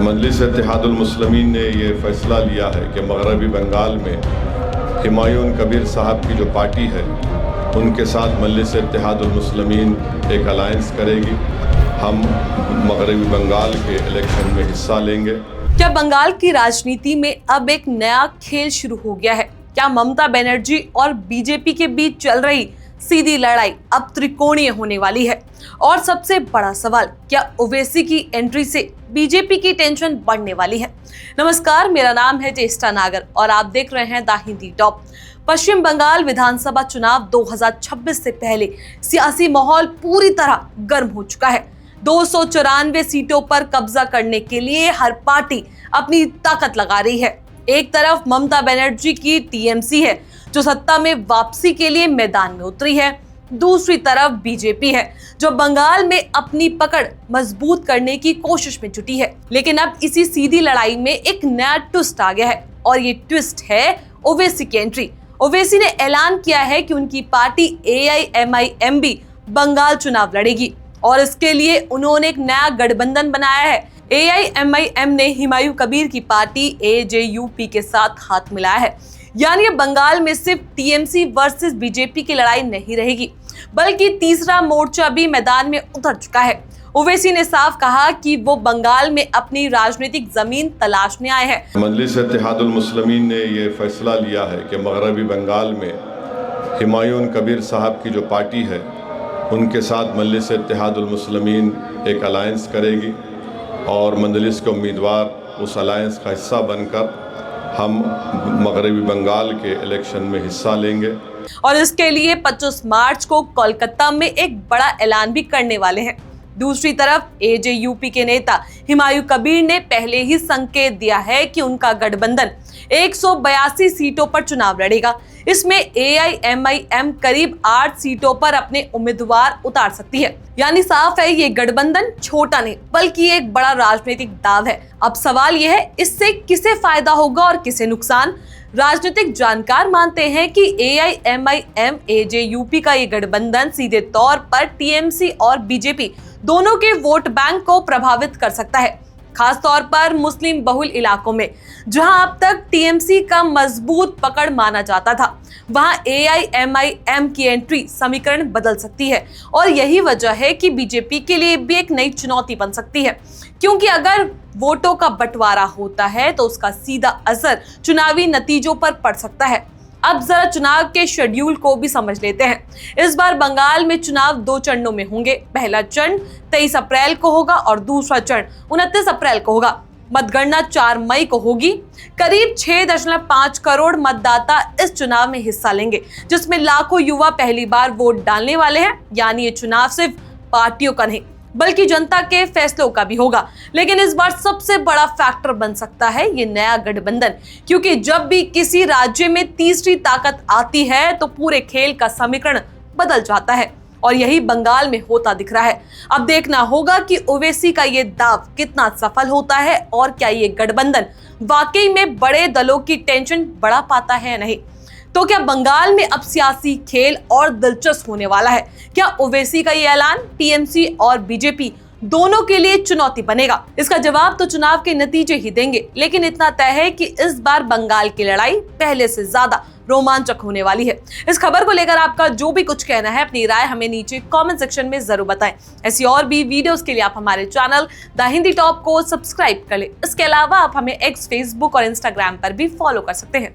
मजलिस इत्तेहादुल मुस्लिमीन ने ये फ़ैसला लिया है कि मगरबी बंगाल में हुमायूं कबीर साहब की जो पार्टी है उनके साथ मजलिस इत्तेहादुल मुस्लिमीन एक अलायंस करेगी। हम मगरबी बंगाल के इलेक्शन में हिस्सा लेंगे। क्या बंगाल की राजनीति में अब एक नया खेल शुरू हो गया है? क्या ममता बनर्जी और बीजेपी के बीच चल रही सीधी लड़ाई अब त्रिकोणीय होने वाली है? और सबसे बड़ा सवाल, क्या ओवैसी की एंट्री से बीजेपी की टेंशन बढ़ने वाली है? नमस्कार, मेरा नाम है ज्येष्ठा नागर और आप देख रहे हैं द हिंदी टॉप। पश्चिम बंगाल विधानसभा चुनाव 2026 से पहले सियासी माहौल पूरी तरह गर्म हो चुका है। 294 सीटों पर कब्जा करने के लिए हर पार्टी अपनी ताकत लगा रही है। एक तरफ ममता बनर्जी की टीएमसी है जो सत्ता में वापसी के लिए मैदान में उतरी है, दूसरी तरफ बीजेपी है जो बंगाल में अपनी पकड़ मजबूत करने की कोशिश में जुटी है। लेकिन अब इसी सीधी लड़ाई में एक नया ट्विस्ट आ गया है और ये ट्विस्ट है ओवैसी की एंट्री। ओवैसी ने ऐलान किया है कि उनकी पार्टी AIMIM भी बंगाल चुनाव लड़ेगी और इसके लिए उन्होंने एक नया गठबंधन बनाया है। AIMIM ने हुमायूं कबीर की पार्टी AJUP के साथ हाथ मिलाया है। यानी बंगाल में सिर्फ टीएमसी वर्सेस बीजेपी की लड़ाई नहीं रहेगी, बल्कि तीसरा मोर्चा भी मैदान में उतर चुका है। ओवैसी ने साफ कहा कि वो बंगाल में अपनी राजनीतिक जमीन तलाशने आए हैं। मजलिस इत्तेहादुल मुस्लिमीन ने ये फैसला लिया है कि मगरबी बंगाल में हुमायूं कबीर साहब की जो पार्टी है उनके साथ मजलिस इत्तेहादुल मुस्लिमीन एक अलायंस करेगी और मजलिस के उम्मीदवार उस अलायंस का हिस्सा बनकर हम मगरबी बंगाल के इलेक्शन में हिस्सा लेंगे। और इसके लिए 25 मार्च को कोलकाता में एक बड़ा ऐलान भी करने वाले हैं। दूसरी तरफ AJUP के नेता हुमायूं कबीर ने पहले ही संकेत दिया है कि उनका गठबंधन 182 सीटों पर चुनाव लड़ेगा। इसमें AIMIM करीब 8 सीटों पर अपने उम्मीदवार उतार सकती है। यानी साफ है, ये गठबंधन छोटा नहीं बल्कि एक बड़ा राजनीतिक दाव है। अब सवाल यह है, इससे किसे फायदा होगा और किसे नुकसान? राजनीतिक जानकार मानते हैं कि AIMIM AJUP का ये गठबंधन सीधे तौर पर टीएमसी और बीजेपी दोनों के वोट बैंक को प्रभावित कर सकता है, खास तौर पर मुस्लिम बहुल इलाकों में जहां अब तक टीएमसी का मजबूत पकड़ माना जाता था। वहां AIMIM की एंट्री समीकरण बदल सकती है और यही वजह है कि बीजेपी के लिए भी एक नई चुनौती बन सकती है, क्योंकि अगर वोटों का बंटवारा होता है तो उसका सीधा असर चुनावी नतीजों पर पड़ सकता है। अब जरा चुनाव के शेड्यूल को भी समझ लेते हैं। इस बार बंगाल में चुनाव 2 चरणों में होंगे। पहला चरण 23 अप्रैल को होगा और दूसरा चरण 29 अप्रैल को होगा। मतगणना 4 मई को होगी। करीब 6.5 करोड़ मतदाता इस चुनाव में हिस्सा लेंगे, जिसमें लाखों युवा पहली बार वोट डालने वाले हैं। यानी ये चुनाव सिर्फ पार्टियों का नहीं बल्कि जनता के फैसलों का भी होगा। लेकिन इस बार सबसे बड़ा फैक्टर बन सकता है ये नया गठबंधन, क्योंकि जब भी किसी राज्य में तीसरी ताकत आती है तो पूरे खेल का समीकरण बदल जाता है और यही बंगाल में होता दिख रहा है। अब देखना होगा कि ओवैसी का ये दाव कितना सफल होता है और क्या ये गठबंधन वाकई में बड़े दलों की टेंशन बढ़ा पाता है या नहीं। तो क्या बंगाल में अब सियासी खेल और दिलचस्प होने वाला है? क्या ओवैसी का ये ऐलान टीएमसी और बीजेपी दोनों के लिए चुनौती बनेगा? इसका जवाब तो चुनाव के नतीजे ही देंगे, लेकिन इतना तय है कि इस बार बंगाल की लड़ाई पहले से ज्यादा रोमांचक होने वाली है। इस खबर को लेकर आपका जो भी कुछ कहना है, अपनी राय हमें नीचे कमेंट सेक्शन में जरूर बताएं। ऐसी और भी वीडियोस के लिए आप हमारे चैनल द हिंदी टॉप को सब्सक्राइब कर लें। इसके अलावा आप हमें X, Facebook और Instagram पर भी फॉलो कर सकते हैं।